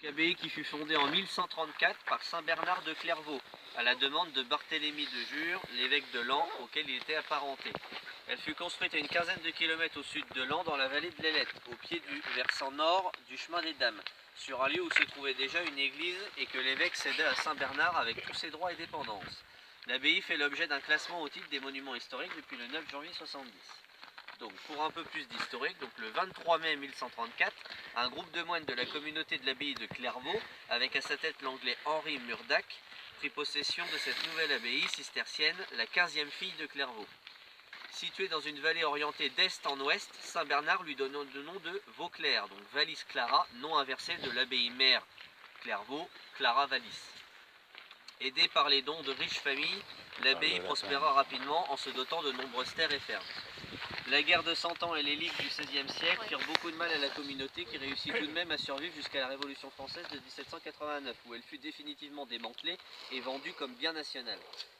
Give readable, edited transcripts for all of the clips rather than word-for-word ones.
L'abbaye qui fut fondée en 1134 par saint Bernard de Clairvaux, à la demande de Barthélemy de Jure, l'évêque de Laon, auquel il était apparenté. Elle fut construite à une quinzaine de kilomètres au sud de Laon, dans la vallée de l'Ailette, au pied du versant nord du chemin des Dames, sur un lieu où se trouvait déjà une église et que l'évêque cédait à saint Bernard avec tous ses droits et dépendances. L'abbaye fait l'objet d'un classement au titre des monuments historiques depuis le 9 janvier 70. Donc pour un peu plus d'historique, donc le 23 mai 1134, un groupe de moines de la communauté de l'abbaye de Clairvaux, avec à sa tête l'anglais Henri Murdac, prit possession de cette nouvelle abbaye cistercienne, la 15e fille de Clairvaux. Située dans une vallée orientée d'est en ouest, saint Bernard lui donne le nom de Vauclair, donc Vallis Clara, nom inversé de l'abbaye mère Clairvaux, Clara Vallis. Aidée par les dons de riches familles, l'abbaye prospéra rapidement en se dotant de nombreuses terres et fermes. La guerre de 100 ans et les ligues du XVIe siècle firent beaucoup de mal à la communauté qui réussit tout de même à survivre jusqu'à la Révolution française de 1789, où elle fut définitivement démantelée et vendue comme bien national.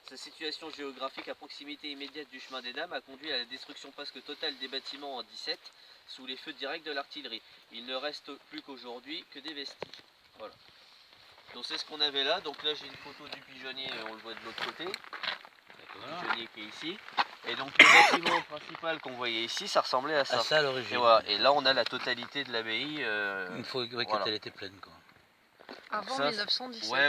Sa situation géographique à proximité immédiate du chemin des Dames a conduit à la destruction presque totale des bâtiments en 17, sous les feux directs de l'artillerie. Il ne reste plus qu'aujourd'hui que des vestiges. Voilà. Donc c'est ce qu'on avait là. Donc là j'ai une photo du pigeonnier, on le voit de l'autre côté. Le pigeonnier qui est ici. Et donc le bâtiment principal qu'on voyait ici, ça ressemblait à ça. À ça à l'origine. Et, voilà. Et là on a la totalité de l'abbaye. Une fois voilà. qu'elle était pleine quoi. Avant ça, 1917. Ouais,